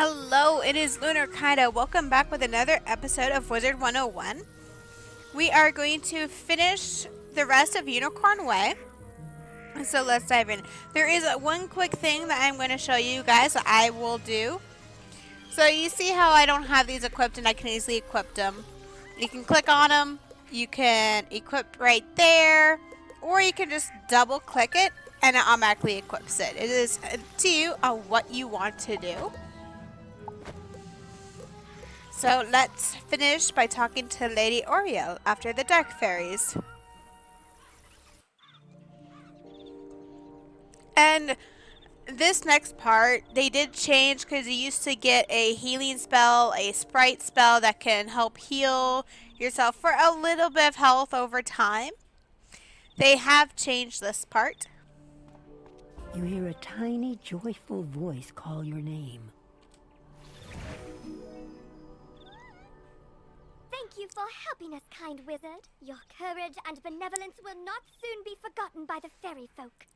Hello, it is Lunar Kaida. Welcome back with another episode of Wizard 101. We are going to finish the rest of Unicorn Way. So let's dive in. There is one quick thing that I'm going to show you guys that I will do. So you see how I don't have these equipped and I can easily equip them. You can click on them. You can equip right there. Or you can just double click it and it automatically equips it. It is to you on what you want to do. So let's finish by talking to Lady Oriel after the Dark Fairies. And this next part, they did change because you used to get a healing spell, a sprite spell that can help heal yourself for a little bit of health over time. They have changed this part. You hear a tiny, joyful voice call your name. Thank you for helping us, kind wizard. Your courage and benevolence will not soon be forgotten by the fairy folk.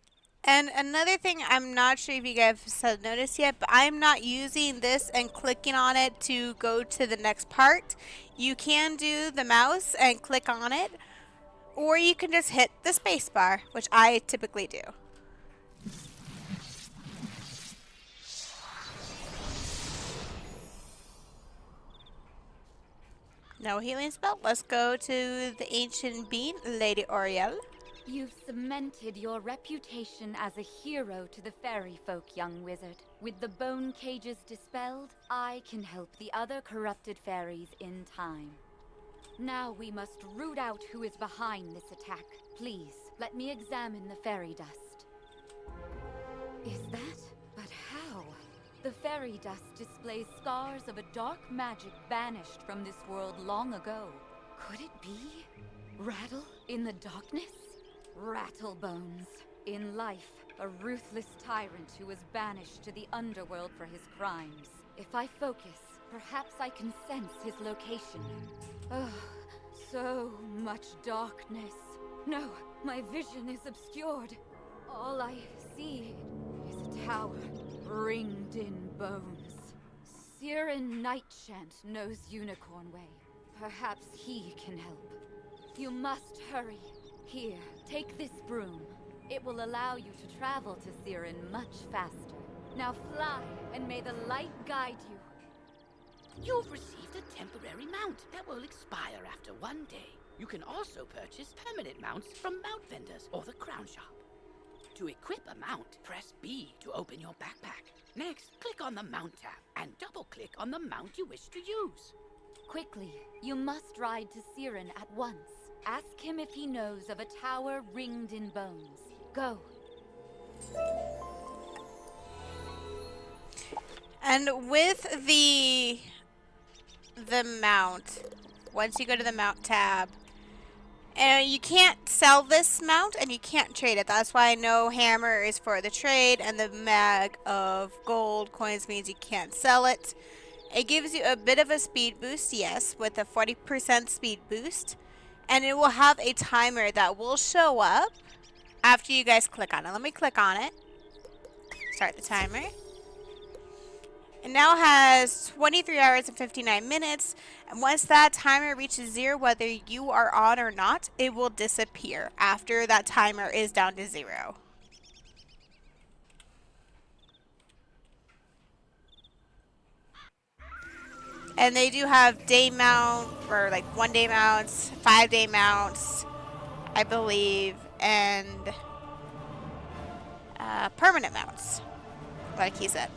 And another thing, I'm not sure if you guys have noticed yet, but I'm not using this and clicking on it to go to the next part. You can do the mouse and click on it, or you can just hit the space bar, which I typically do. No healing spell. Let's go to the ancient being, Lady Oriel. You've cemented your reputation as a hero to the fairy folk, young wizard. With the bone cages dispelled, I can help the other corrupted fairies in time. Now we must root out who is behind this attack. Please, let me examine the fairy dust. Is that? But how? The fairy dust displays scars of a dark magic banished from this world long ago. Could it be? Rattle in the darkness? Rattlebones. In life, a ruthless tyrant who was banished to the underworld for his crimes. If I focus, perhaps I can sense his location. Oh, so much darkness. No, my vision is obscured. All I see is a tower ringed in bones. Siren Nightchant knows Unicorn Way. Perhaps he can help. You must hurry. Here, take this broom. It will allow you to travel to Siren much faster. Now fly, and may the light guide you. You've received a temporary mount that will expire after 1 day. You can also purchase permanent mounts from mount vendors or the crown shop. To equip a mount, press B to open your backpack. Next, click on the Mount tab and double-click on the mount you wish to use. Quickly, you must ride to Siren at once. Ask him if he knows of a tower ringed in bones. Go. And with the mount, once you go to the mount tab, you can't sell this mount and you can't trade it. That's why no hammer is for the trade, and the mag of gold coins means you can't sell it. It gives you a bit of a speed boost, yes, with a 40% speed boost. And it will have a timer that will show up after you guys click on it. Let me click on it. Start the timer. It now has 23 hours and 59 minutes. And once that timer reaches 0, whether you are on or not, it will disappear after that timer is down to 0. And they do have day mount, or like 1 day mounts, 5 day mounts, I believe, and permanent mounts, like he said.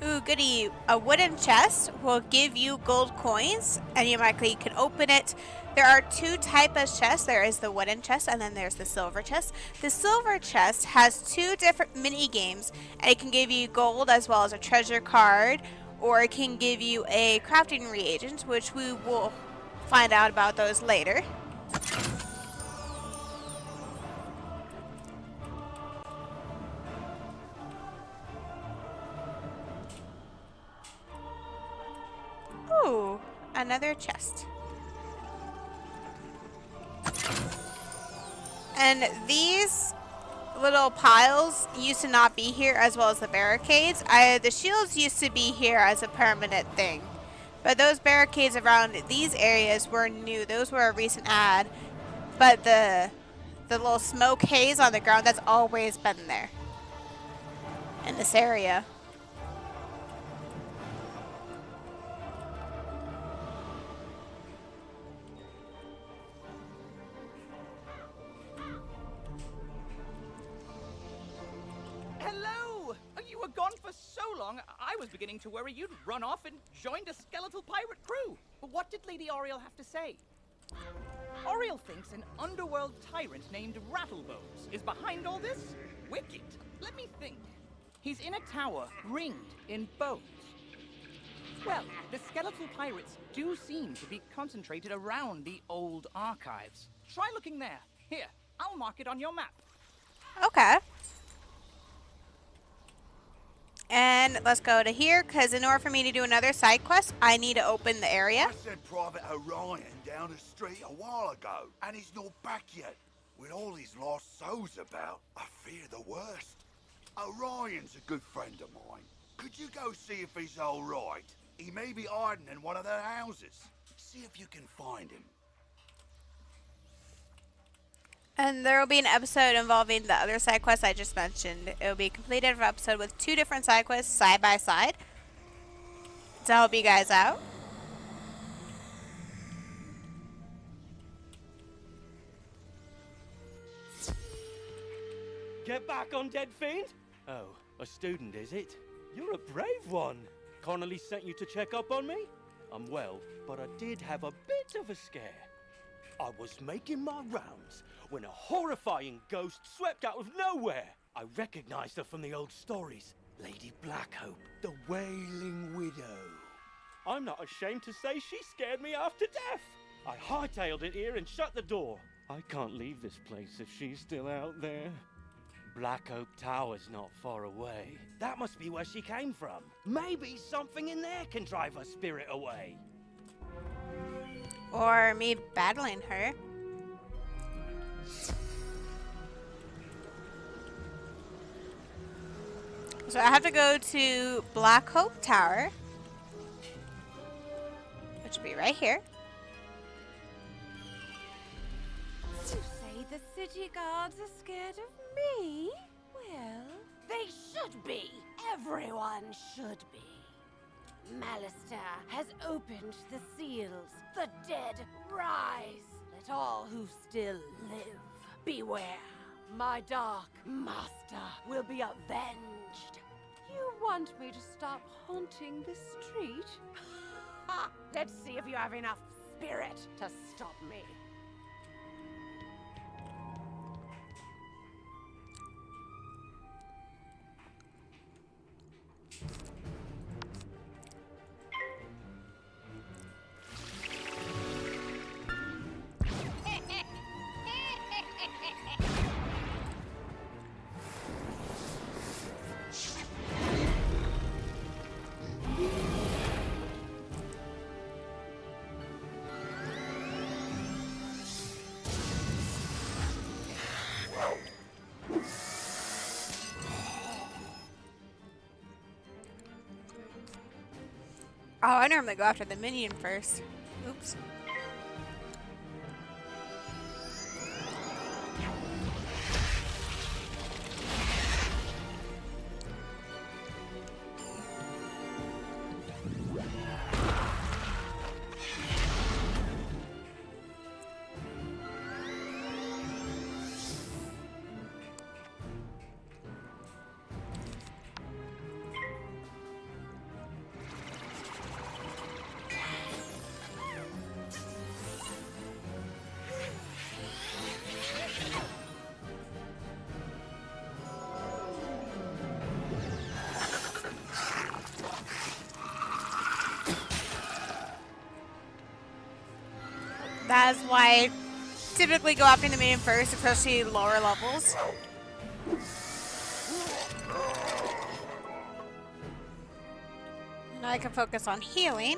Ooh, goody. A wooden chest will give you gold coins, and you automatically can open it. There are 2 types of chests. There is the wooden chest, and then there's the silver chest. The silver chest has 2 different mini games, and it can give you gold as well as a treasure card, or it can give you a crafting reagent, which we will find out about those later. Ooh, another chest. And these little piles used to not be here, as well as the barricades. The shields used to be here as a permanent thing. But those barricades around these areas were new. Those were a recent add. But the little smoke haze on the ground, that's always been there in this area. Hello! You were gone for so long, I was beginning to worry you'd run off and joined a skeletal pirate crew. What did Lady Oriel have to say? Oriel thinks an underworld tyrant named Rattlebones is behind all this? Wicked. Let me think. He's in a tower, ringed in bones. Well, the skeletal pirates do seem to be concentrated around the old archives. Try looking there. Here, I'll mark it on your map. Okay. And let's go to here, because in order for me to do another side quest, I need to open the area. I sent Private Orion down the street a while ago, and he's not back yet. With all these lost souls about, I fear the worst. Orion's a good friend of mine. Could you go see if he's all right? He may be hiding in one of their houses. See if you can find him. And there will be an episode involving the other side quests I just mentioned. It will be a completed episode with 2 different side quests side by side to help you guys out. Get back, undead fiend! Oh, a student, is it? You're a brave one. Connolly sent you to check up on me? I'm well, but I did have a bit of a scare. I was making my rounds when a horrifying ghost swept out of nowhere. I recognized her from the old stories. Lady Blackhope, the Wailing Widow. I'm not ashamed to say she scared me half to death. I hightailed it here and shut the door. I can't leave this place if she's still out there. Black Oak Tower's not far away. That must be where she came from. Maybe something in there can drive her spirit away. Or me battling her. So I have to go to Black Hope Tower, which will be right here. You say the city guards are scared of me? Well, They should be. Everyone should be. Malister has opened the seals. The dead rise. Let all who still live beware. My dark master will be avenged. you want me to stop haunting the street? Ha! Let's see if you have enough spirit to stop me. Oh, I normally go after the minion first. Oops. That's why I typically go after the minion first, especially lower levels. Now I can focus on healing.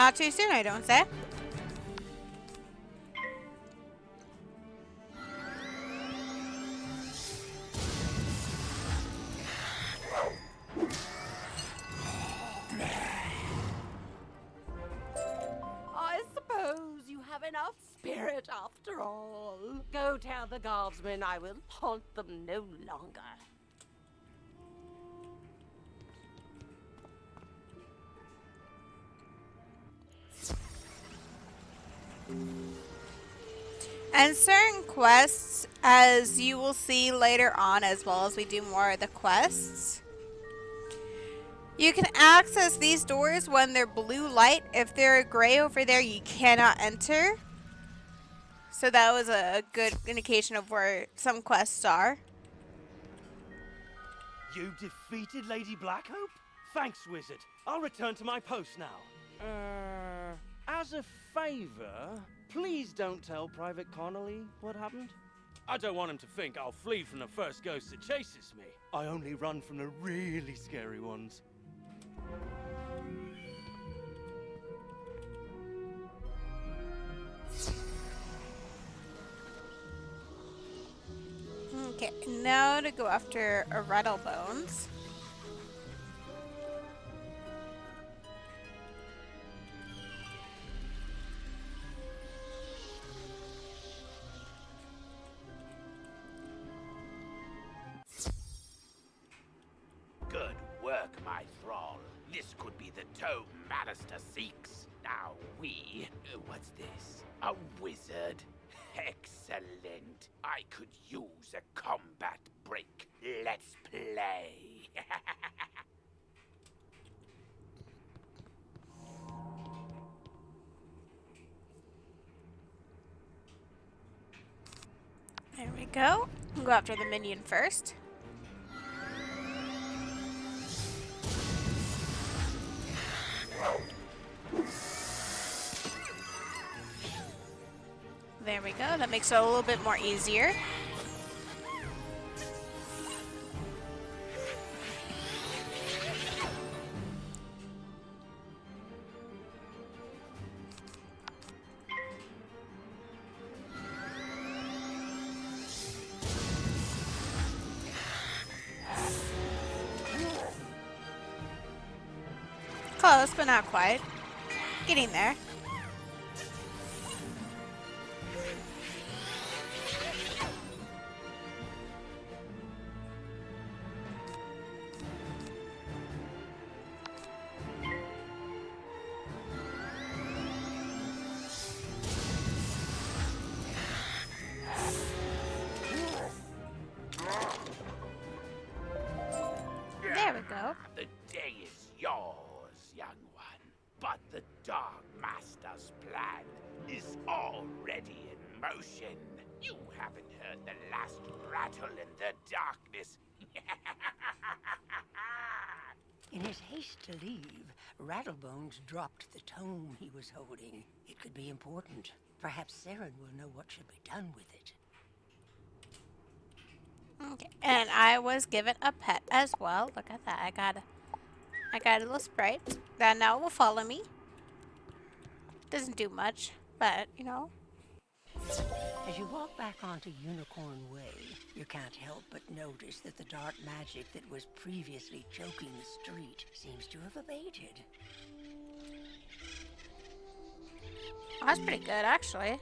not too soon, I don't say. I suppose you have enough spirit after all. Go tell the guardsmen I will haunt them no longer. And certain quests, as you will see later on, as well as we do more of the quests, you can access these doors when they're blue light. If they're gray over there, you cannot enter. So that was a good indication of where some quests are. You defeated Lady Blackhope? Thanks, wizard. I'll return to my post now. As a favor, please don't tell Private Connolly what happened. I don't want him to think I'll flee from the first ghost that chases me. I only run from the really scary ones. Okay, now to go after a Rattlebones. Good work, my thrall. This could be the tome Manister seeks. Now what's this? A wizard? Excellent. I could use a combat break. Let's play. There we go. We'll go after the minion first. There we go. That makes it a little bit more easier. Close, but not quite. Getting there. There we go. The day is yours, young one. But the Dark Master's plan is already in motion. You haven't heard the last rattle in the darkness. In his haste to leave, Rattlebones dropped the tome he was holding. It could be important. Perhaps Saren will know what should be done with it. Okay, and I was given a pet as well. Look at that. I got a little sprite that now will follow me. Doesn't do much, but you know. As you walk back onto Unicorn Way, you can't help but notice that the dark magic that was previously choking the street seems to have abated. Oh, that's pretty good, actually.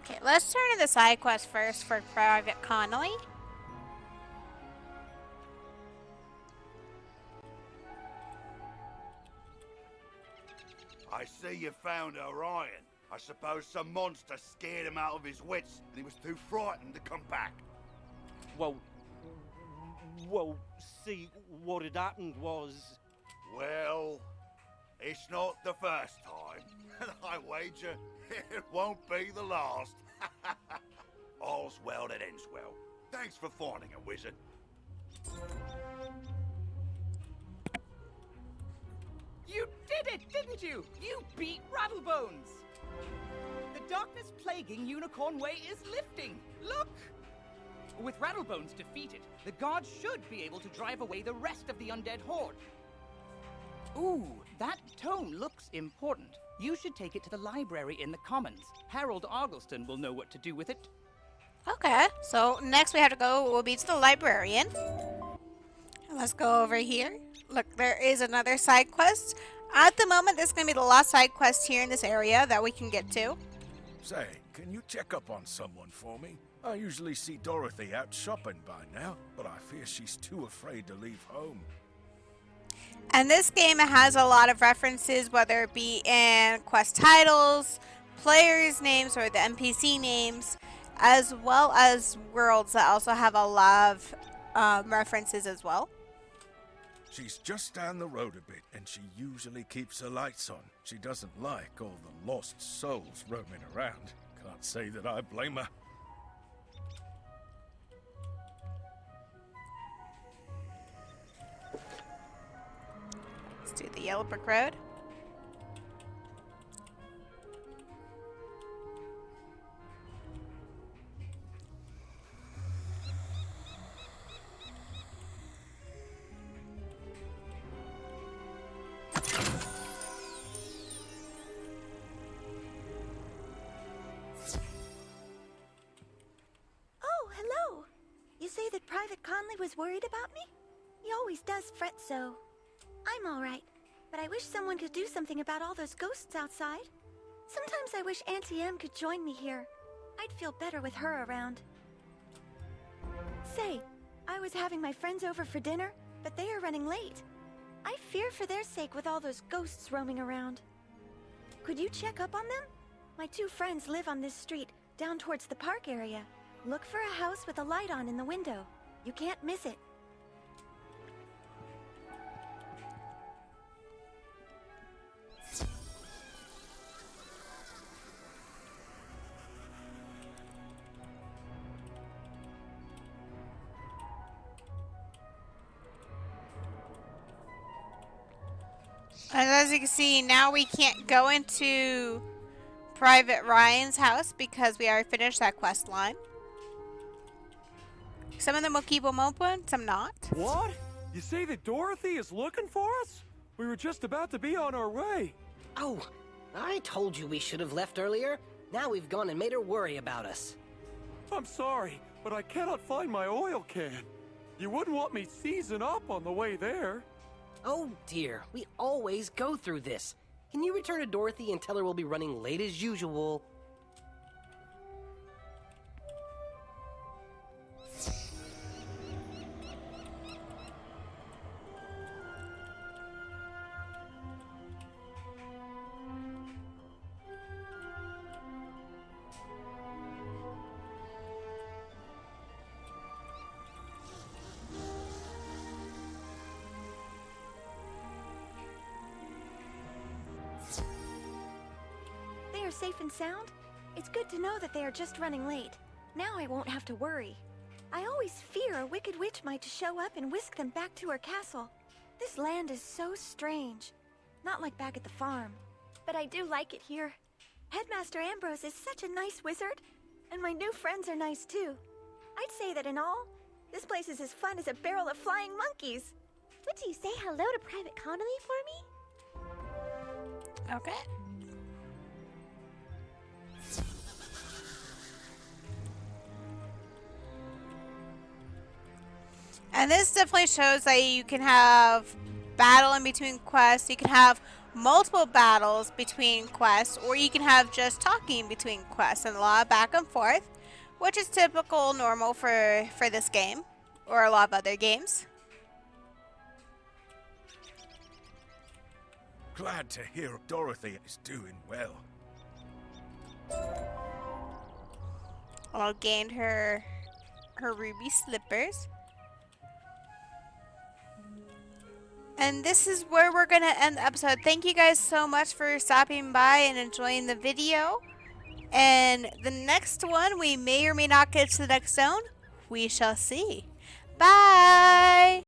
Okay, let's turn to the side quest first for Private Connolly. I see you found Orion. I suppose some monster scared him out of his wits and he was too frightened to come back. Well, see, what had happened was... Well, it's not the first time. And I wager it won't be the last. All's well that ends well. Thanks for finding a wizard. You did did it, didn't you? You beat Rattlebones! The darkness plaguing Unicorn Way is lifting. Look! With Rattlebones defeated, the gods should be able to drive away the rest of the undead horde. Ooh, that tome looks important. You should take it to the library in the Commons. Harold Argleston will know what to do with it. Okay, so next we have to go, will be to the librarian. Let's go over here. Look, there is another side quest. At the moment, this is going to be the last side quest here in this area that we can get to. Say, can you check up on someone for me? I usually see Dorothy out shopping by now, but I fear she's too afraid to leave home. And this game has a lot of references, whether it be in quest titles, players' names, or the NPC names, as well as worlds that also have a lot of references as well. She's just down the road a bit, and she usually keeps her lights on. She doesn't like all the lost souls roaming around. Can't say that I blame her. Let's do the Yellow Brick Road. Say that Private Conley was worried about me? He always does fret so. I'm all right, but I wish someone could do something about all those ghosts outside. Sometimes I wish Auntie Em could join me here. I'd feel better with her around. Say, I was having my friends over for dinner, but they are running late. I fear for their sake with all those ghosts roaming around. Could you check up on them? My two friends live on this street, down towards the park area. Look for a house with a light on in the window. You can't miss it. And as you can see, now we can't go into Private Ryan's house because we already finished that quest line. Some of them will keep them open, some not. What? You say that Dorothy is looking for us? We were just about to be on our way. Oh, I told you we should have left earlier. Now we've gone and made her worry about us. I'm sorry, but I cannot find my oil can. You wouldn't want me seizing up on the way there. Oh dear, we always go through this. Can you return to Dorothy and tell her we'll be running late as usual? They are safe and sound? It's good to know that they are just running late. Now I won't have to worry. I always fear a wicked witch might show up and whisk them back to her castle. This land is so strange. Not like back at the farm. But I do like it here. Headmaster Ambrose is such a nice wizard. And my new friends are nice too. I'd say that in all, this place is as fun as a barrel of flying monkeys. Would you say hello to Private Connolly for me? Okay. And this definitely shows that you can have battle in between quests. You can have multiple battles between quests, or you can have just talking between quests, and a lot of back and forth, which is typical, normal for this game, or a lot of other games. Glad to hear Dorothy is doing well. I'll gain her ruby slippers. And this is where we're going to end the episode. Thank you guys so much for stopping by and enjoying the video. And the next one, we may or may not get to the next zone. We shall see. Bye!